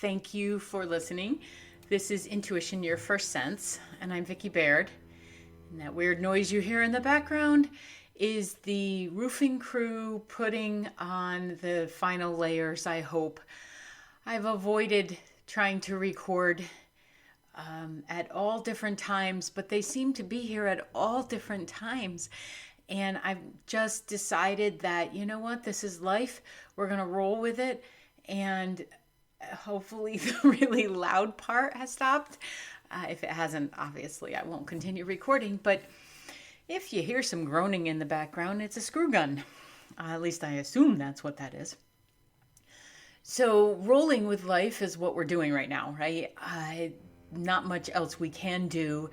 Thank you for listening. This is Intuition, Your First Sense, and I'm Vicki Baird. And that weird noise you hear in the background is the roofing crew putting on the final layers, I hope. I've avoided trying to record at all different times, but they seem to be here at all different times. And I've just decided that, you know what, this is life. We're going to roll with it. And hopefully the really loud part has stopped. If it hasn't, obviously, I won't continue recording. But if you hear some groaning in the background, it's a screw gun. At least I assume that's what that is. So rolling with life is what we're doing right now, right? Not much else we can do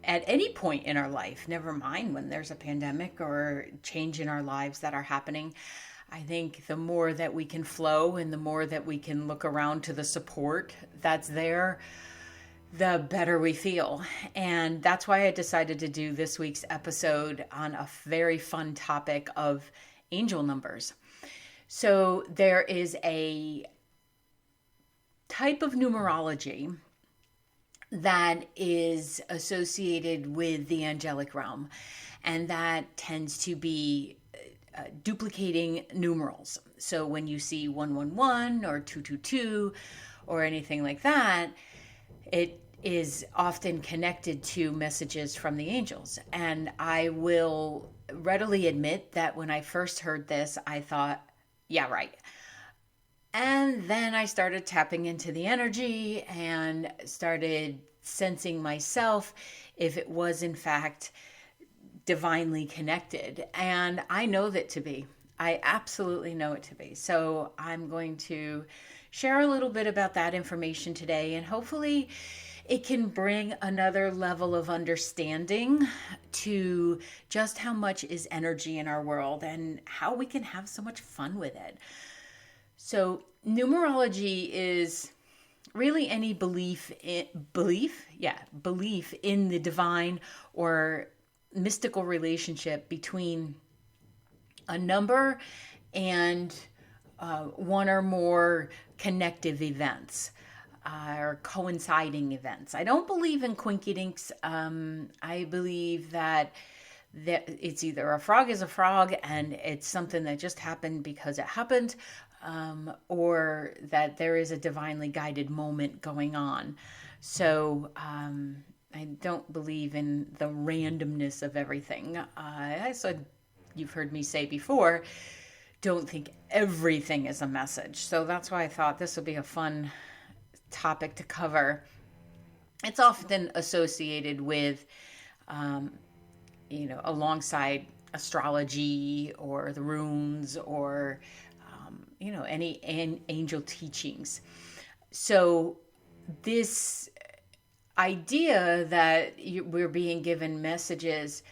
at any point in our life, never mind when there's a pandemic or change in our lives that are happening. I think the more that we can flow and the more that we can look around to the support that's there, the better we feel. And that's why I decided to do this week's episode on a very fun topic of angel numbers. So there is a type of numerology that is associated with the angelic realm, and that tends to be duplicating numerals. So when you see 111 or 222 or anything like that, it is often connected to messages from the angels. And I will readily admit that when I first heard this, I thought, yeah, right. And then I started tapping into the energy and started sensing myself if it was in fact divinely connected. And I know that to be. I absolutely know it to be. So I'm going to share a little bit about that information today, and hopefully it can bring another level of understanding to just how much is energy in our world and how we can have so much fun with it. So numerology is really any belief in the divine or mystical relationship between a number and one or more connective events or coinciding events. I don't believe in quinkydinks. I believe that it's either a frog is a frog and it's something that just happened because it happened, or that there is a divinely guided moment going on. So I don't believe in the randomness of everything. I said, you've heard me say before, don't think everything is a message. So that's why I thought this would be a fun topic to cover. It's often associated with, alongside astrology or the runes or, any angel teachings. So this idea that we're being given messages,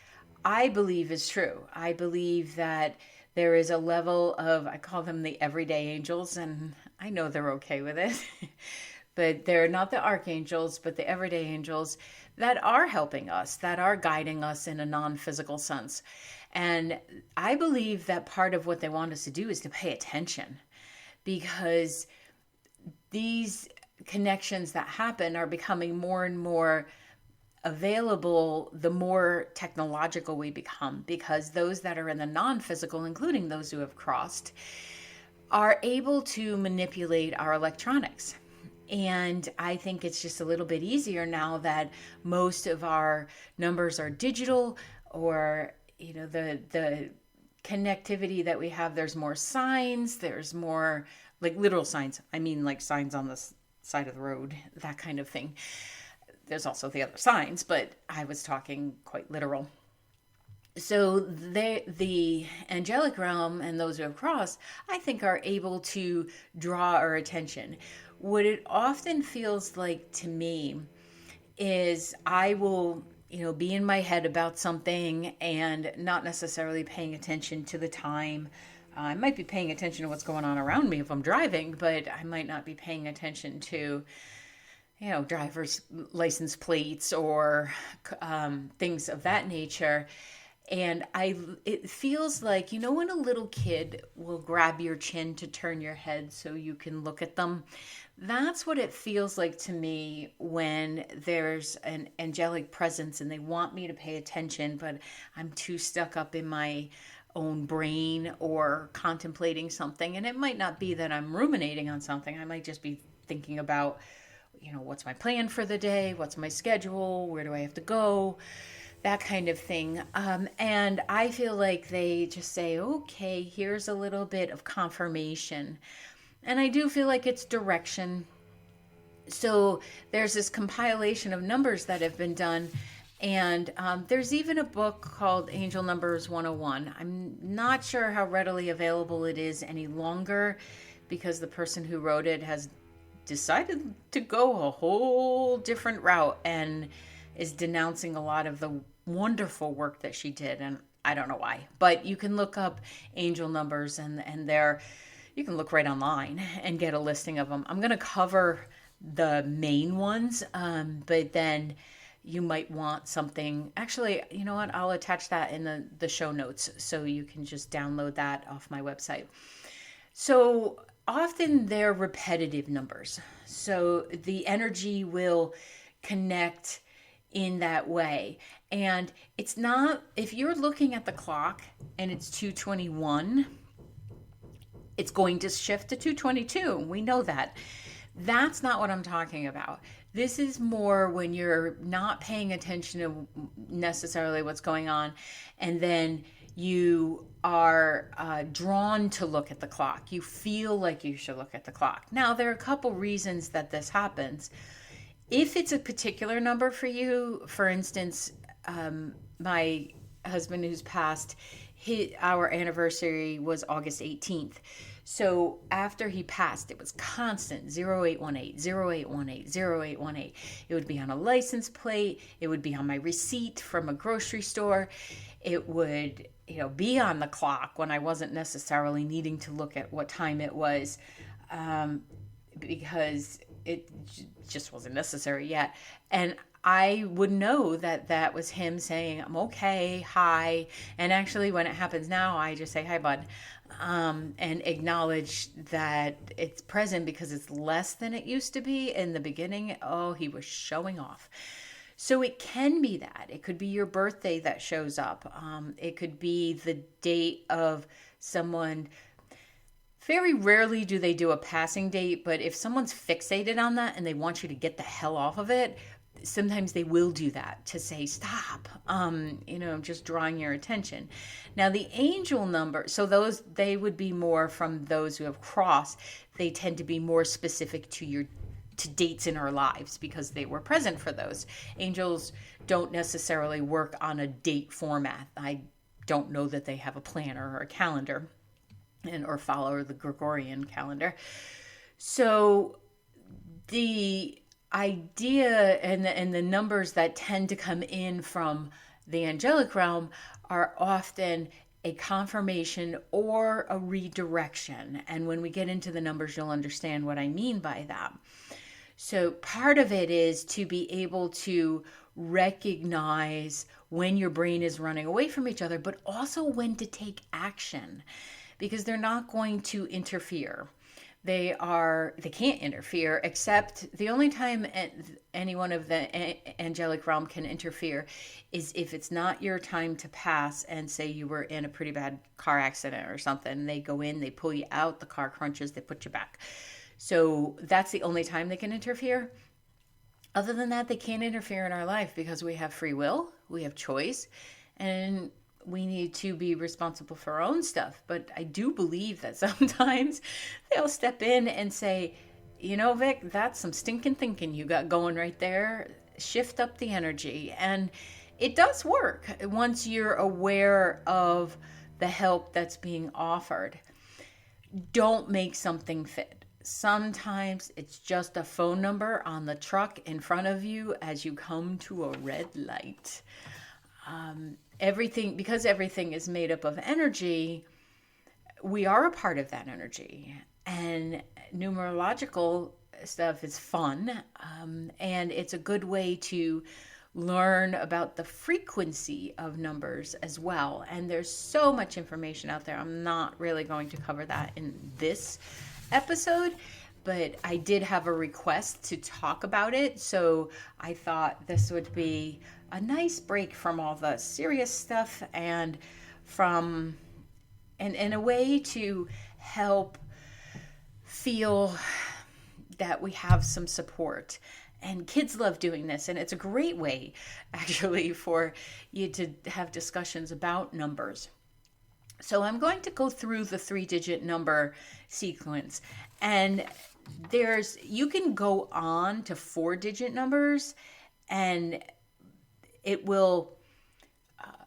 I believe is true. I believe that there is a level of, I call them the everyday angels, and I know they're okay with it, but they're not the archangels, but the everyday angels that are helping us, that are guiding us in a non-physical sense. And I believe that part of what they want us to do is to pay attention, because these connections that happen are becoming more and more available the more technological we become, because those that are in the non-physical, including those who have crossed, are able to manipulate our electronics. And I think it's just a little bit easier now that most of our numbers are digital, or the connectivity that we have, there's more signs, there's more like literal signs. I mean, like signs on the side of the road, that kind of thing. There's also the other signs, but I was talking quite literal. So the angelic realm and those who have crossed, I think, are able to draw our attention. What it often feels like to me is I will, be in my head about something and not necessarily paying attention to the time. I might be paying attention to what's going on around me if I'm driving, but I might not be paying attention to, driver's license plates or things of that nature. And it feels like, when a little kid will grab your chin to turn your head so you can look at them, That's what it feels like to me when there's an angelic presence and they want me to pay attention, but I'm too stuck up in my own brain or contemplating something. And it might not be that I'm ruminating on something. I might just be thinking about, what's my plan for the day? What's my schedule? Where do I have to go? That kind of thing. And I feel like they just say, okay, here's a little bit of confirmation. And I do feel like it's direction. So there's this compilation of numbers that have been done. And there's even a book called Angel Numbers 101. I'm not sure how readily available it is any longer because the person who wrote it has decided to go a whole different route and is denouncing a lot of the wonderful work that she did. And I don't know why. But you can look up angel numbers and you can look right online and get a listing of them. I'm going to cover the main ones, but then you might want something. Actually, you know what? I'll attach that in the show notes so you can just download that off my website. So often they're repetitive numbers. So the energy will connect in that way. And it's not, if you're looking at the clock and it's 2:21, it's going to shift to 2:22. We know that. That's not what I'm talking about. This is more when you're not paying attention to necessarily what's going on, and then you are drawn to look at the clock. You feel like you should look at the clock. Now, there are a couple reasons that this happens. If it's a particular number for you, for instance, my husband who's passed, our anniversary was August 18th. So after he passed, it was constant 0818, 0818, 0818. It would be on a license plate. It would be on my receipt from a grocery store. It would, be on the clock when I wasn't necessarily needing to look at what time it was, because it just wasn't necessary yet. And I would know that that was him saying, I'm okay, hi. And actually, when it happens now, I just say, hi, bud, and acknowledge that it's present because it's less than it used to be. In the beginning, he was showing off. So it can be that. It could be your birthday that shows up. It could be the date of someone. Very rarely do they do a passing date, but if someone's fixated on that and they want you to get the hell off of it, sometimes they will do that to say, stop, just drawing your attention. Now, the angel number, so they would be more from those who have crossed. They tend to be more specific to dates in our lives because they were present for those. Angels don't necessarily work on a date format. I don't know that they have a planner or a calendar or follow the Gregorian calendar. So the idea and the numbers that tend to come in from the angelic realm are often a confirmation or a redirection. And when we get into the numbers, you'll understand what I mean by that. So part of it is to be able to recognize when your brain is running away from each other, but also when to take action, because they're not going to interfere. They can't interfere, except the only time anyone of the angelic realm can interfere is if it's not your time to pass, and say you were in a pretty bad car accident or something. They go in, they pull you out, the car crunches, they put you back. So that's the only time they can interfere. Other than that, they can't interfere in our life because we have free will, we have choice, and we need to be responsible for our own stuff. But I do believe that sometimes they'll step in and say, Vic, that's some stinking thinking you got going right there. Shift up the energy. And it does work once you're aware of the help that's being offered. Don't make something fit. Sometimes it's just a phone number on the truck in front of you as you come to a red light. Because everything is made up of energy, we are a part of that energy. And numerological stuff is fun, and it's a good way to learn about the frequency of numbers as well. And there's so much information out there. I'm not really going to cover that in this episode, but I did have a request to talk about it. So I thought this would be a nice break from all the serious stuff and a way to help feel that we have some support. And kids love doing this, and it's a great way actually for you to have discussions about numbers. So I'm going to go through the 3-digit number sequence, and you can go on to 4-digit numbers and it will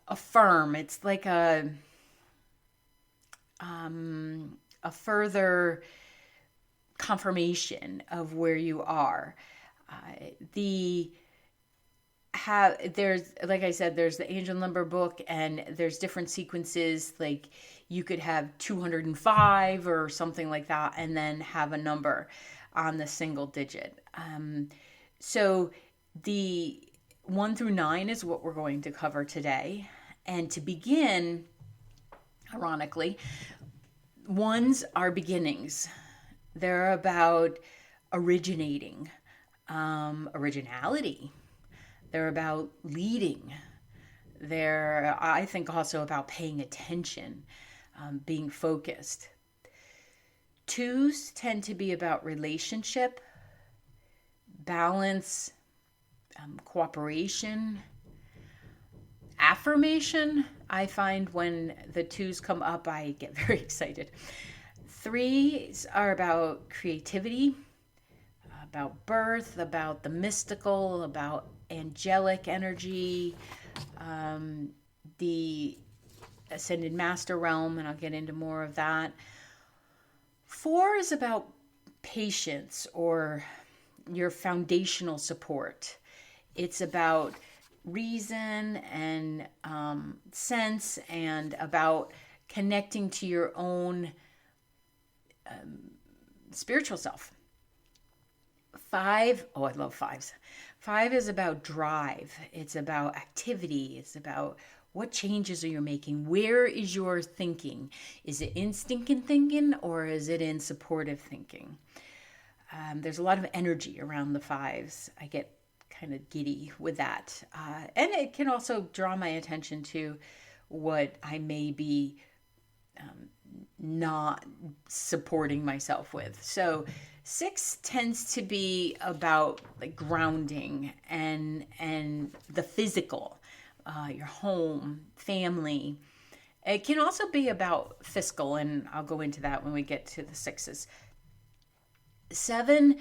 affirm. It's like a further confirmation of where you are. There's, like I said, there's the angel number book, and there's different sequences. Like you could have 205 or something like that, and then have a number on the single digit. So the 1 through 9 is what we're going to cover today. And to begin, ironically, ones are beginnings. They're about originating, originality. They're about leading. They're, I think, also about paying attention, being focused. 2s tend to be about relationship, balance, cooperation, affirmation. I find when the 2s come up, I get very excited. 3s are about creativity, about birth, about the mystical, about angelic energy, the ascended master realm, and I'll get into more of that. 4 is about patience or your foundational support. It's about reason and sense, and about connecting to your own spiritual self. 5, I love 5s. 5 is about drive. It's about activity. It's about what changes are you making? Where is your thinking? Is it in stinking thinking, or is it in supportive thinking? There's a lot of energy around the 5s. I get kind of giddy with that. And it can also draw my attention to what I may be not supporting myself with. So 6 tends to be about like grounding and the physical, your home, family. It can also be about fiscal, and I'll go into that when we get to the 6s. 7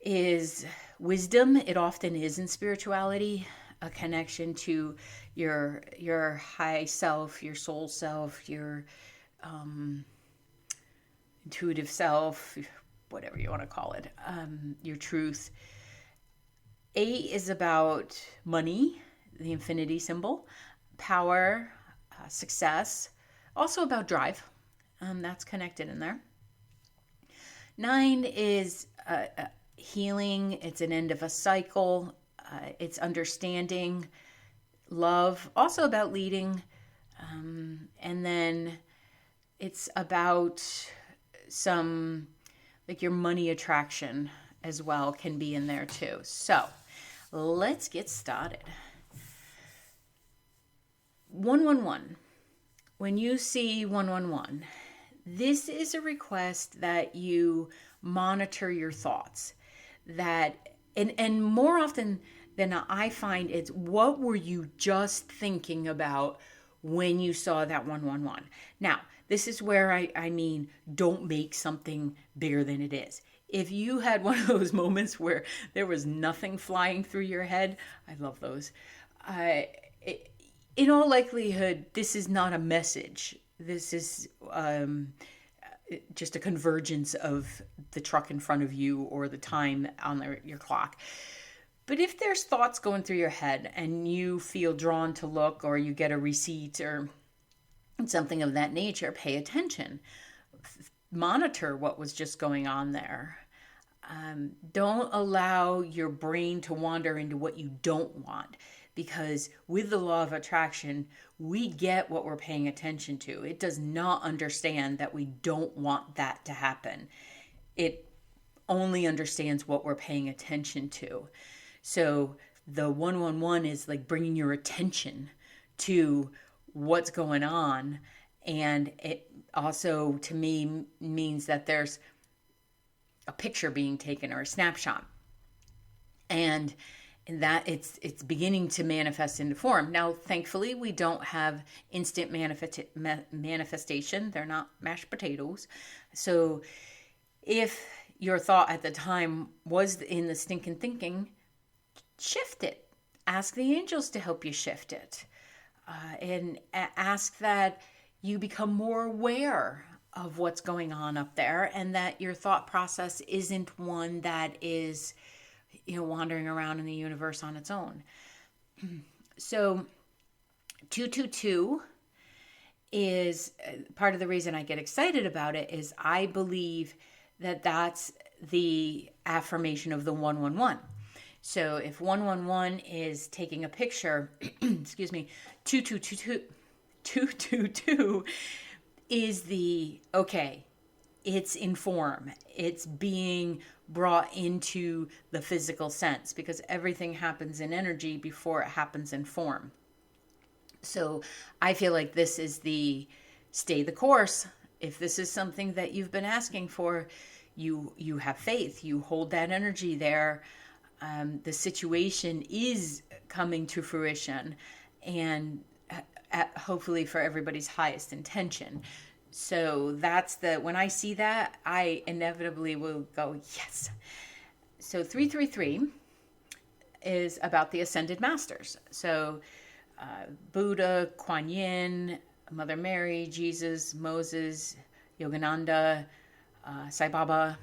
is wisdom. It often is in spirituality, a connection to your high self, your soul self, your intuitive self, whatever you want to call it, your truth. 8 is about money, the infinity symbol, power, success, also about drive. That's connected in there. 9 is healing. It's an end of a cycle. It's understanding, love, also about leading. And then it's about some, like your money attraction as well can be in there too. So let's get started. 111. When you see 111, this is a request that you monitor your thoughts. That and more often than not, I find it's what were you just thinking about when you saw that 111. Now, this is where I mean, don't make something bigger than it is. If you had one of those moments where there was nothing flying through your head, I love those. In all likelihood, this is not a message. This is just a convergence of the truck in front of you or the time on your clock. But if there's thoughts going through your head and you feel drawn to look, or you get a receipt or something of that nature, pay attention. Monitor what was just going on there. Don't allow your brain to wander into what you don't want, because with the law of attraction, we get what we're paying attention to. It does not understand that we don't want that to happen. It only understands what we're paying attention to. So the 111 is like bringing your attention to what's going on. And it also, to me, means that there's a picture being taken or a snapshot. And that it's beginning to manifest into form. Now, thankfully, we don't have instant manifestation. They're not mashed potatoes. So if your thought at the time was in the stinking thinking, shift it. Ask the angels to help you shift it. And ask that you become more aware of what's going on up there, and that your thought process isn't one that is, wandering around in the universe on its own. So 222 is part of the reason I get excited about it is I believe that that's the affirmation of the 111. So if 111 is taking a picture, excuse me, 222 is the, okay, it's in form. It's being brought into the physical sense, because everything happens in energy before it happens in form. So I feel like this is the stay the course. If this is something that you've been asking for, you have faith, you hold that energy there. The situation is coming to fruition, and hopefully for everybody's highest intention. So that's when I see that, I inevitably will go, yes. So 333 is about the ascended masters. So Buddha, Kuan Yin, Mother Mary, Jesus, Moses, Yogananda, Sai Baba.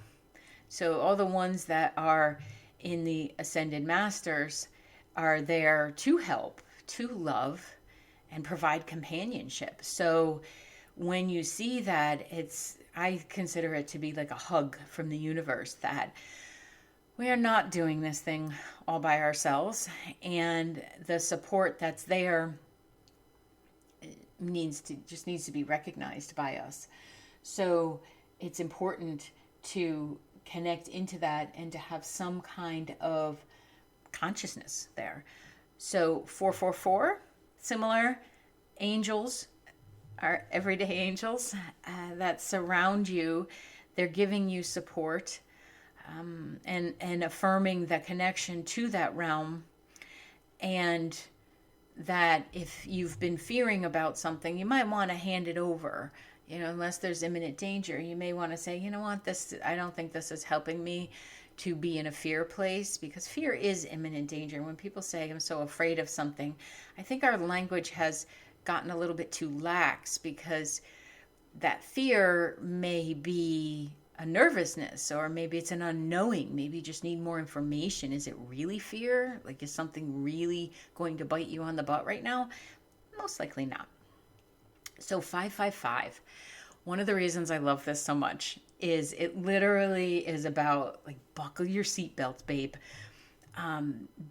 So all the ones that are in the ascended masters are there to help, to love, and provide companionship. So when you see that, I consider it to be like a hug from the universe that we are not doing this thing all by ourselves, and the support that's there needs to be recognized by us. So it's important to connect into that and to have some kind of consciousness there. So 444, similar, angels are everyday angels that surround you. They're giving you support, and affirming the connection to that realm. And that if you've been fearing about something, you might want to hand it over. Unless there's imminent danger, you may want to say, you know what, I don't think this is helping me to be in a fear place, because fear is imminent danger. When people say, I'm so afraid of something, I think our language has gotten a little bit too lax, because that fear may be a nervousness, or maybe it's an unknowing. Maybe you just need more information. Is it really fear? Like, is something really going to bite you on the butt right now? Most likely not. So 555, one of the reasons I love this so much is it literally is about, like, buckle your seatbelts, babe.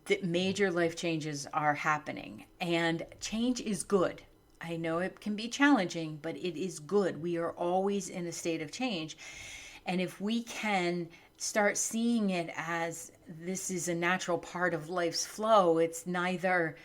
The major life changes are happening, and change is good. I know it can be challenging, but it is good. We are always in a state of change. And if we can start seeing it as this is a natural part of life's flow, it's neither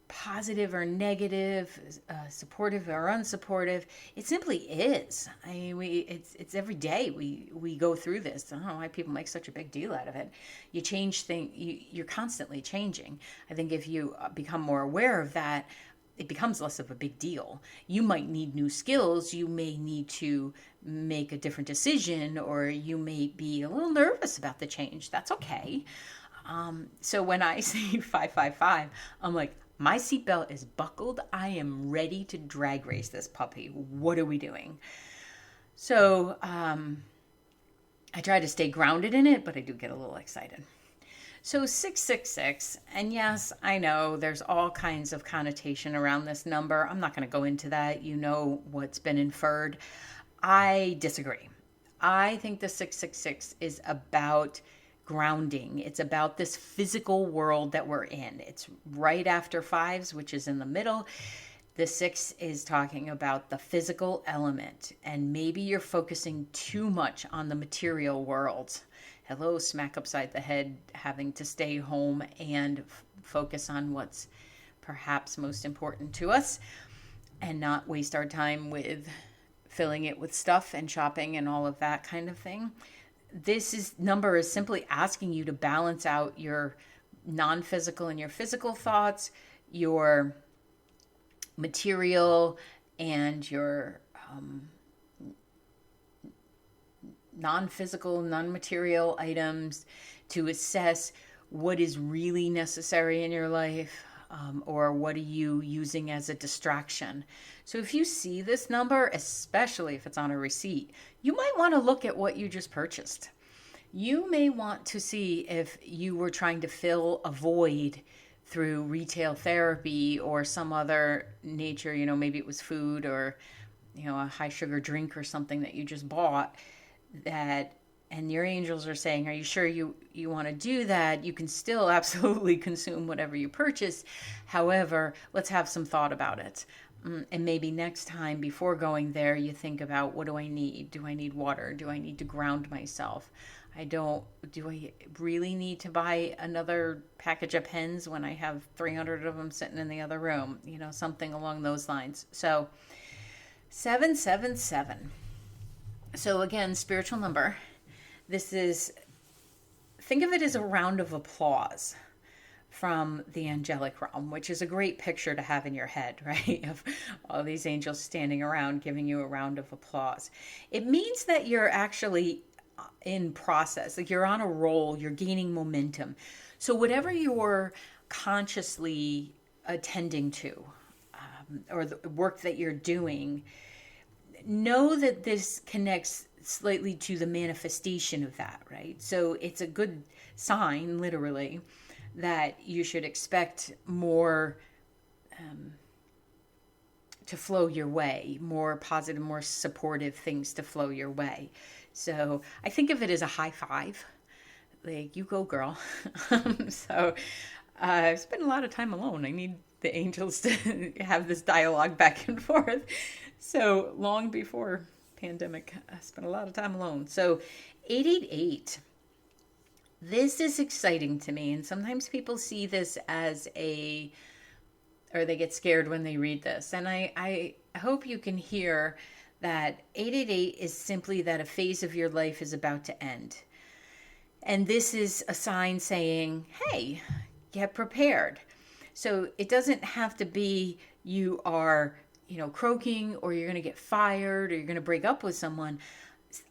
positive or negative, supportive or unsupportive. It simply is. I mean, it's every day we go through this. I don't know why people make such a big deal out of it. You change things. You're constantly changing. I think if you become more aware of that, it becomes less of a big deal. You might need new skills. You may need to make a different decision, or you may be a little nervous about the change. That's okay. So when I say 555, I'm like, my seatbelt is buckled. I am ready to drag race this puppy. What are we doing? So I try to stay grounded in it, but I do get a little excited. So 666, and yes, I know there's all kinds of connotation around this number. I'm not going to go into that. You know what's been inferred. I disagree. I think the 666 is about grounding. It's about this physical world that we're in. It's right after fives, which is in the middle. The 6 is talking about the physical element, and maybe you're focusing too much on the material world. hello, smack upside the head, having to stay home and focus on what's perhaps most important to us and not waste our time with filling it with stuff and shopping and all of that kind of thing. Number is simply asking you to balance out your non-physical and your physical thoughts, your material and your non-physical, non-material items, to assess what is really necessary in your life, or what are you using as a distraction. So if you see this number, especially if it's on a receipt, you might want to look at what you just purchased. You may want to see if you were trying to fill a void through retail therapy or some other nature, maybe it was food or, a high sugar drink or something that you just bought, and your angels are saying, are you sure you want to do that? You can still absolutely consume whatever you purchase. However, let's have some thought about it. And maybe next time before going there, you think about, what do I need? Do I need water? Do I need to ground myself? Do I really need to buy another package of pens when I have 300 of them sitting in the other room? Something along those lines. So 777. So again, spiritual number. Think of it as a round of applause from the angelic realm, which is a great picture to have in your head, right? Of all these angels standing around giving you a round of applause. It means that you're actually in process, like you're on a roll, you're gaining momentum. So whatever you're consciously attending to, or the work that you're doing, know that this connects slightly to the manifestation of that, right? So it's a good sign, literally, that you should expect more to flow your way, more positive, more supportive things to flow your way. So I think of it as a high five, like, you go, girl. So I've spent a lot of time alone. I need the angels to have this dialogue back and forth. So long before pandemic, I spent a lot of time alone. So 888. This is exciting to me. And sometimes people see this as or they get scared when they read this. And I hope you can hear that 888 is simply that a phase of your life is about to end. And this is a sign saying, hey, get prepared. So it doesn't have to be you are, croaking, or you're going to get fired, or you're going to break up with someone.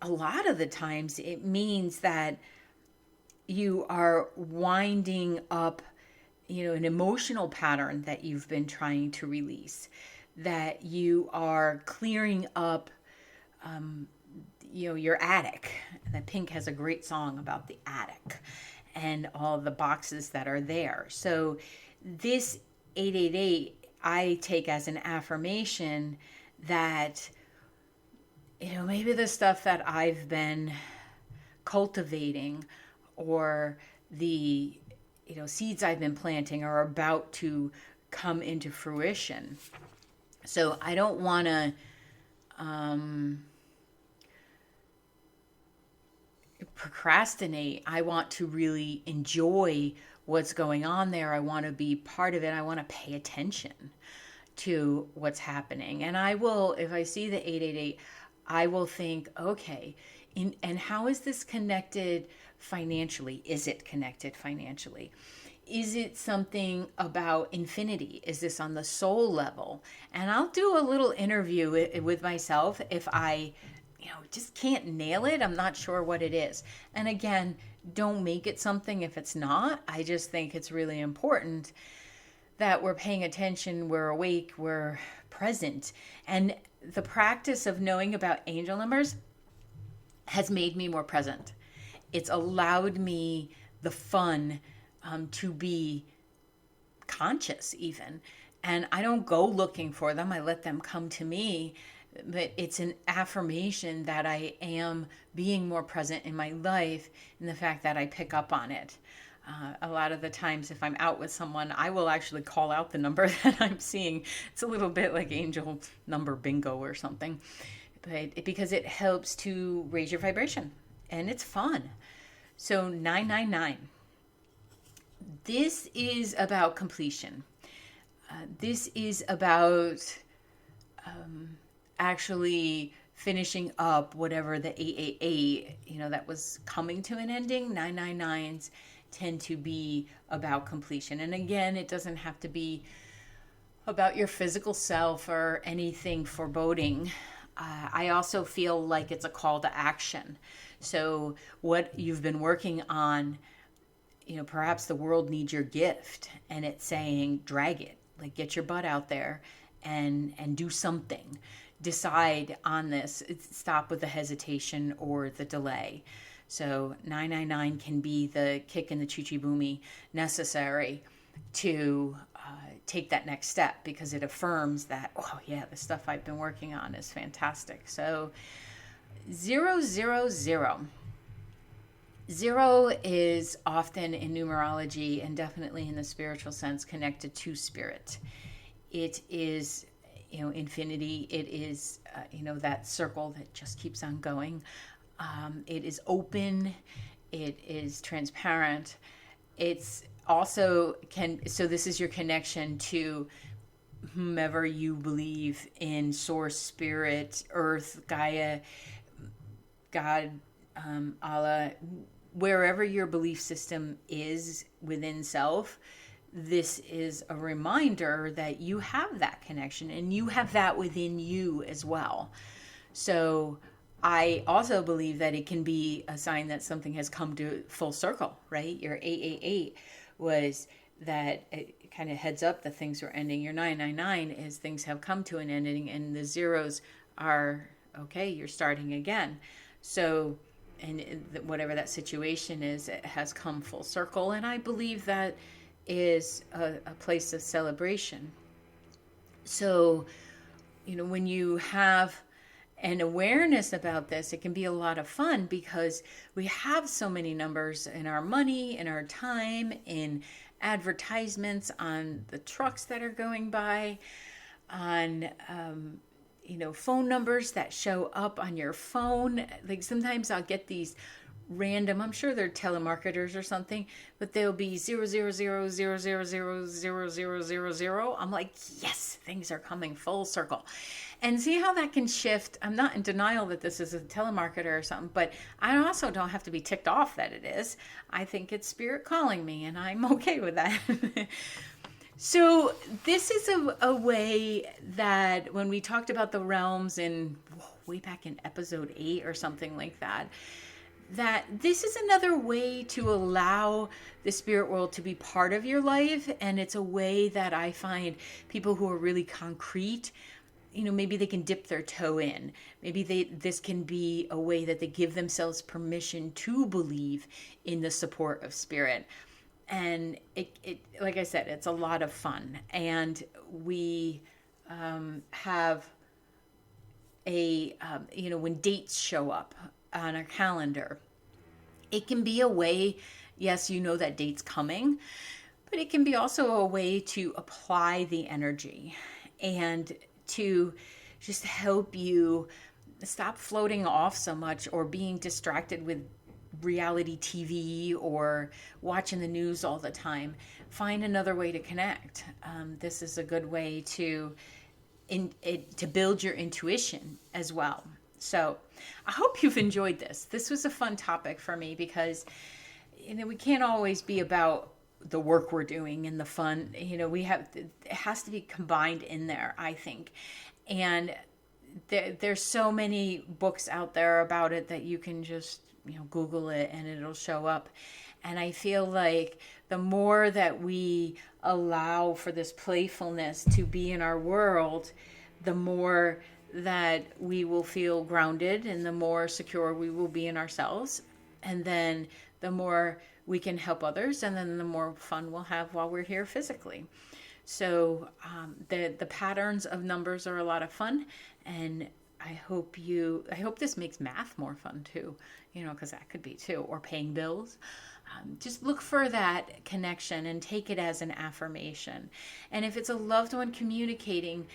A lot of the times it means that you are winding up, an emotional pattern that you've been trying to release, that you are clearing up, your attic. That Pink has a great song about the attic and all the boxes that are there. So this 888, I take as an affirmation that, maybe the stuff that I've been cultivating, or the, seeds I've been planting, are about to come into fruition. So I don't want to procrastinate. I want to really enjoy what's going on there. I want to be part of it. I want to pay attention to what's happening. And I will, if I see the 888, I will think, okay, and how is this connected financially? Is it connected financially? Is it something about infinity? Is this on the soul level? And I'll do a little interview with myself if I, just can't nail it. I'm not sure what it is. And again, don't make it something if it's not. I just think it's really important that we're paying attention, we're awake, we're present. And the practice of knowing about angel numbers has made me more present. It's allowed me the fun to be conscious even. And I don't go looking for them. I let them come to me. But it's an affirmation that I am being more present in my life, and the fact that I pick up on it. A lot of the times if I'm out with someone, I will actually call out the number that I'm seeing. It's a little bit like angel number bingo or something, but because it helps to raise your vibration and it's fun. So 999. This is about completion. This is about actually finishing up whatever the 888, that was coming to an ending. 999s tend to be about completion. And again, it doesn't have to be about your physical self or anything foreboding. I also feel like it's a call to action. So what you've been working on, perhaps the world needs your gift, and it's saying, drag it, like get your butt out there and do something. Decide on this. Stop with the hesitation or the delay. So 999 can be the kick in the choo-choo boomy necessary to take that next step, because it affirms that, oh yeah, the stuff I've been working on is fantastic. So 000. Zero is often in numerology, and definitely in the spiritual sense, connected to spirit. It is, infinity. It is, that circle that just keeps on going. It is open. It is transparent. It's also so this is your connection to whomever you believe in: source, spirit, earth, Gaia, God, Allah, wherever your belief system is within self. This is a reminder that you have that connection, and you have that within you as well. So I also believe that it can be a sign that something has come to full circle, right? Your 888 was that it kind of heads up that things are ending. Your 999 is things have come to an ending, and the zeros are, okay, you're starting again. So, and whatever that situation is, it has come full circle. And I believe that is a place of celebration. So, when you have an awareness about this, it can be a lot of fun, because we have so many numbers in our money, in our time, in advertisements on the trucks that are going by, on phone numbers that show up on your phone. Like sometimes I'll get these random, I'm sure they're telemarketers or something, but they'll be 00000000000. I'm like, yes, things are coming full circle. And see how that can shift. I'm not in denial that this is a telemarketer or something, but I also don't have to be ticked off that it is. I think it's spirit calling me, and I'm okay with that. So this is a way that when we talked about the realms in way back in episode 8 or something like that, that this is another way to allow the spirit world to be part of your life. And it's a way that I find people who are really concrete, maybe they can dip their toe in. Maybe this can be a way that they give themselves permission to believe in the support of spirit. And it like I said, it's a lot of fun. And we have when dates show up on our calendar, it can be a way, yes, that date's coming, but it can be also a way to apply the energy and to just help you stop floating off so much, or being distracted with reality TV or watching the news all the time. Find another way to connect. This is a good way to build your intuition as well. So I hope you've enjoyed this. This was a fun topic for me, because we can't always be about the work we're doing and the fun. It has to be combined in there, I think. And there's so many books out there about it that you can just Google it and it'll show up. And I feel like the more that we allow for this playfulness to be in our world, the more that we will feel grounded, and the more secure we will be in ourselves. And then the more we can help others, and then the more fun we'll have while we're here physically. So the patterns of numbers are a lot of fun, and I hope this makes math more fun too, because that could be too, or paying bills. Just look for that connection and take it as an affirmation. And if it's a loved one communicating,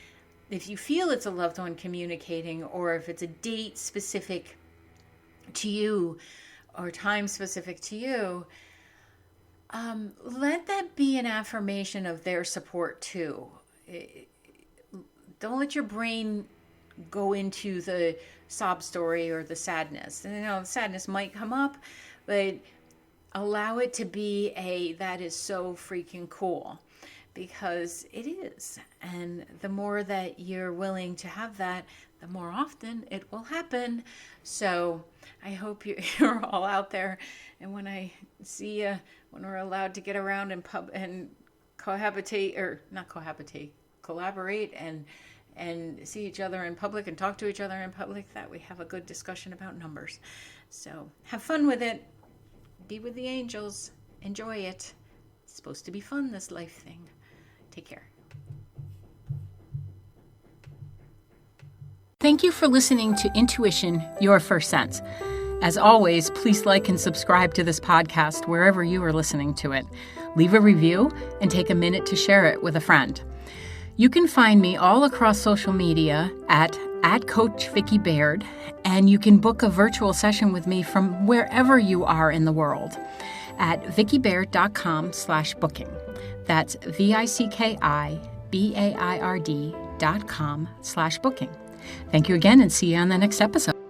if you feel it's a loved one communicating, or if it's a date specific to you, or time specific to you, let that be an affirmation of their support too. Don't let your brain go into the sob story or the sadness. And the sadness might come up, but allow it to be that is so freaking cool, because it is. And the more that you're willing to have that, the more often it will happen. So I hope you're all out there. And when I see you, when we're allowed to get around in pub and collaborate and see each other in public and talk to each other in public, that we have a good discussion about numbers. So have fun with it. Be with the angels. Enjoy it. It's supposed to be fun, this life thing. Take care. Thank you for listening to Intuition, Your First Sense. As always, please like and subscribe to this podcast wherever you are listening to it. Leave a review and take a minute to share it with a friend. You can find me all across social media at Coach Vicki Baird, and you can book a virtual session with me from wherever you are in the world at vickibaird.com/booking. That's VICKIBAIRD.com/booking. Thank you again, and see you on the next episode.